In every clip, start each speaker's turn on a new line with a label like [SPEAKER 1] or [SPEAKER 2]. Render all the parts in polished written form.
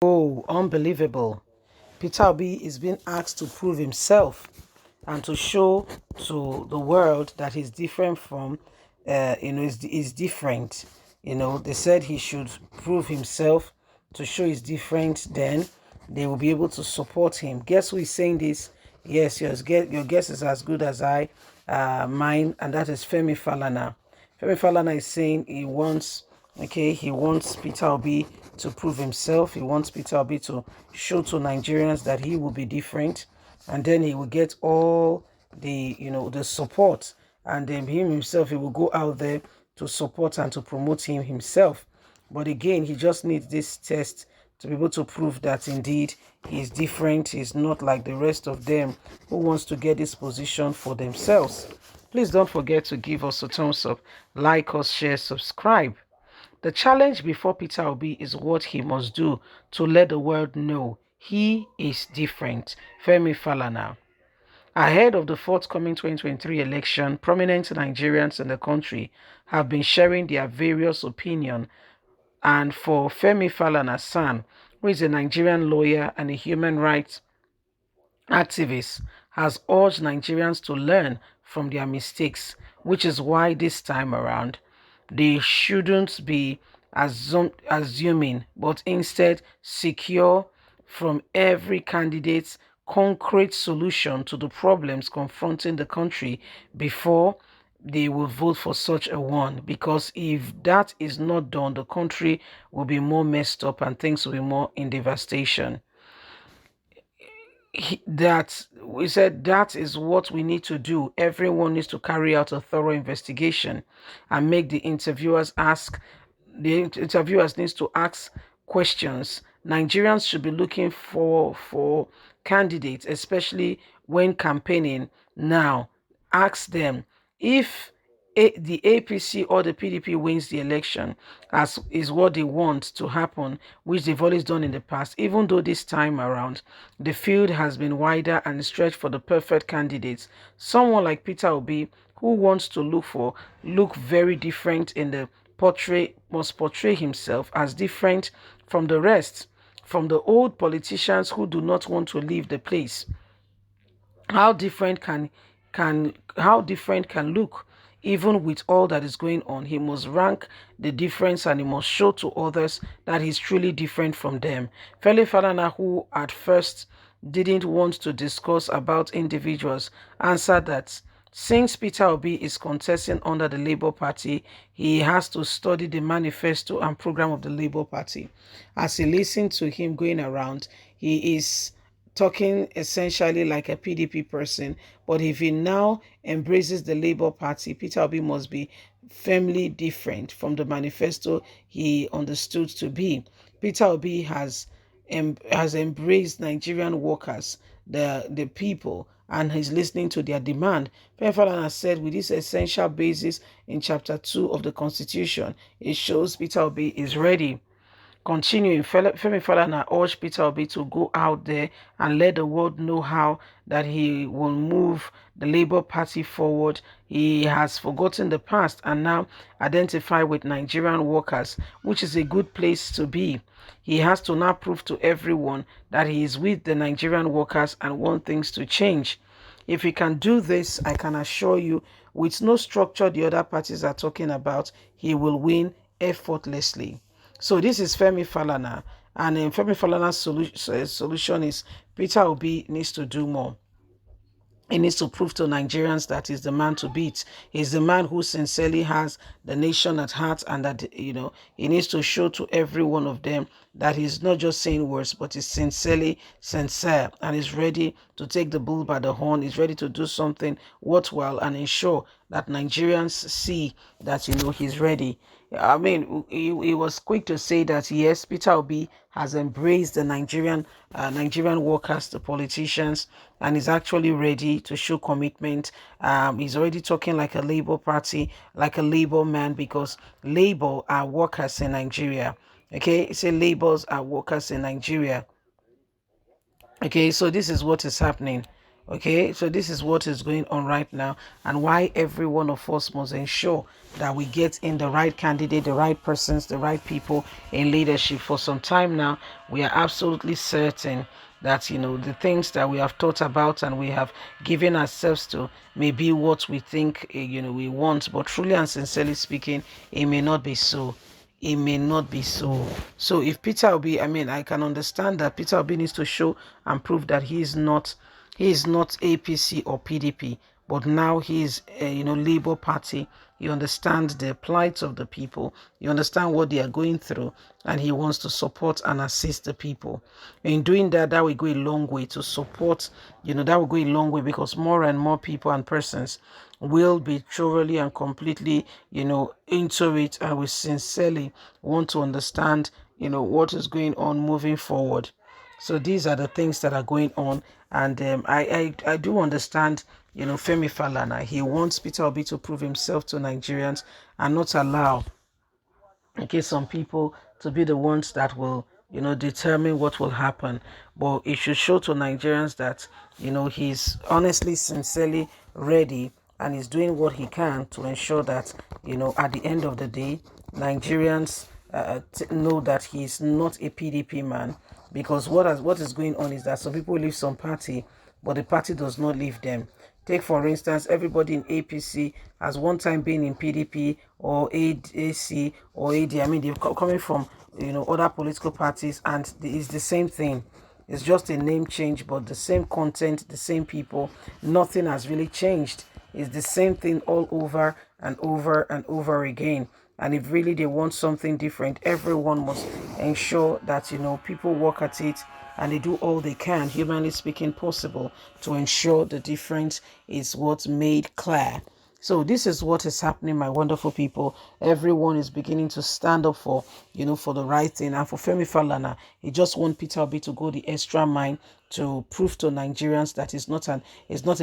[SPEAKER 1] Oh, unbelievable. Peter Obi is being asked to prove himself and to show to the world that he's different from, is different. They said he should prove himself to show he's different, then they will be able to support him. Guess who is saying this? Yes, your guess is as good as mine, and that is Femi Falana. Femi Falana is saying he wants Peter Obi to prove himself. He wants Peter Obi to show to Nigerians that he will be different, and then he will get all the support, and then him himself, he will go out there to support and to promote him himself. But again, he just needs this test to be able to prove that indeed he's different. He's not like the rest of them who wants to get this position for themselves. Please don't forget to give us a thumbs up, like us, share, subscribe. The challenge before Peter Obi is what he must do to let the world know he is different. Femi Falana. Ahead of the forthcoming 2023 election, prominent Nigerians in the country have been sharing their various opinions. And for Femi Falana's son, who is a Nigerian lawyer and a human rights activist, has urged Nigerians to learn from their mistakes, which is why this time around they shouldn't be assuming, but instead secure from every candidate's concrete solution to the problems confronting the country before they will vote for such a one. Because if that is not done, the country will be more messed up and things will be more in devastation. That we said that is what we need to do. Everyone needs to carry out a thorough investigation and make the interviewers needs to ask questions. Nigerians should be looking for candidates, especially when campaigning now. Ask them if the APC or the PDP wins the election, as is what they want to happen, which they've always done in the past. Even though this time around the field has been wider and stretched for the perfect candidates, someone like Peter Obi, who wants to look very different in the must portray himself as different from the rest, from the old politicians who do not want to leave the place. How different can look even with all that is going on. He must rank the difference and he must show to others that he's truly different from them. Femi Falana, who at first didn't want to discuss about individuals, answered that since Peter Obi is contesting under the Labour Party, he has to study the manifesto and program of the Labour Party. As he listened to him going around, he is talking essentially like a PDP person, but if he now embraces the Labour Party, Peter Obi must be firmly different from the manifesto he understood to be. Peter Obi has embraced Nigerian workers, the people, and he's listening to their demand. Falana has said with this essential basis in chapter 2 of the Constitution, it shows Peter Obi is ready. Continuing, Femi Falana urged Peter Obi to go out there and let the world know how that he will move the Labour Party forward. He has forgotten the past and now identify with Nigerian workers, which is a good place to be. He has to now prove to everyone that he is with the Nigerian workers and want things to change. If he can do this, I can assure you, with no structure the other parties are talking about, he will win effortlessly. So this is Femi Falana, and Femi Falana's solution is Peter Obi needs to do more. He needs to prove to Nigerians that he's the man to beat. He's the man who sincerely has the nation at heart, and that, he needs to show to every one of them that he's not just saying words, but he's sincerely sincere and is ready to take the bull by the horn. He's ready to do something worthwhile and ensure that Nigerians see that, he's ready. I mean, he was quick to say that yes, Peter Obi has embraced the Nigerian workers, the politicians, and is actually ready to show commitment. He's already talking like a Labour Party, like a Labour man, because Labour are workers in Nigeria. Okay, say Labours are workers in Nigeria. Okay, so this is what is happening. Okay, so this is what is going on right now, and why every one of us must ensure that we get in the right candidate, the right persons, the right people in leadership. For some time now, we are absolutely certain that the things that we have thought about and we have given ourselves to may be what we think we want, but truly and sincerely speaking, it may not be so. It may not be so. So if Peter Obi, I mean, I can understand that Peter Obi needs to show and prove that he is not APC or PDP, but now he is Labour Party. You understand the plight of the people, you understand what they are going through, and he wants to support and assist the people. In doing that, that will go a long way to support, that will go a long way, because more and more people and persons will be thoroughly and completely, into it, and will sincerely want to understand, what is going on moving forward. So these are the things that are going on, and I do understand, Femi Falana. He wants Peter Obi to prove himself to Nigerians and not allow, okay, some people to be the ones that will, determine what will happen. But it should show to Nigerians that, he's honestly, sincerely ready and is doing what he can to ensure that, at the end of the day, Nigerians know that he's not a PDP man. Because what is going on is that some people leave some party, but the party does not leave them. Take, for instance, everybody in APC has one time been in PDP or AAC or AD. I mean, they're coming from, other political parties, and it's the same thing. It's just a name change, but the same content, the same people. Nothing has really changed. It's the same thing all over and over and over again. And if really they want something different, everyone must ensure that, people work at it and they do all they can, humanly speaking, possible, to ensure the difference is what's made clear. So this is what is happening, my wonderful people. Everyone is beginning to stand up for, for the right thing. And for Femi Falana, he just wants Peter Obi to go the extra mile to prove to Nigerians that he's not a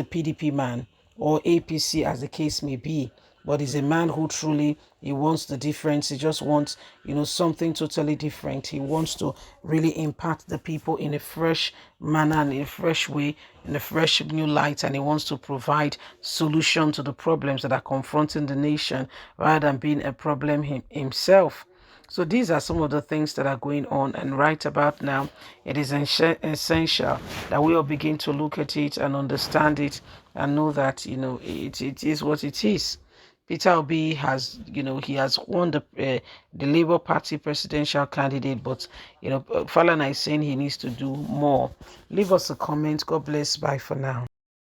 [SPEAKER 1] PDP man or APC, as the case may be, but he's a man who truly, he wants the difference. He just wants, something totally different. He wants to really impact the people in a fresh manner and in a fresh way, in a fresh new light, and he wants to provide solution to the problems that are confronting the nation rather than being a problem himself. So these are some of the things that are going on, and right about now, it is essential that we all begin to look at it and understand it and know that, it is what it is. Peter Obi has, he has won the Labour Party presidential candidate, but, Falana is saying he needs to do more. Leave us a comment. God bless. Bye for now.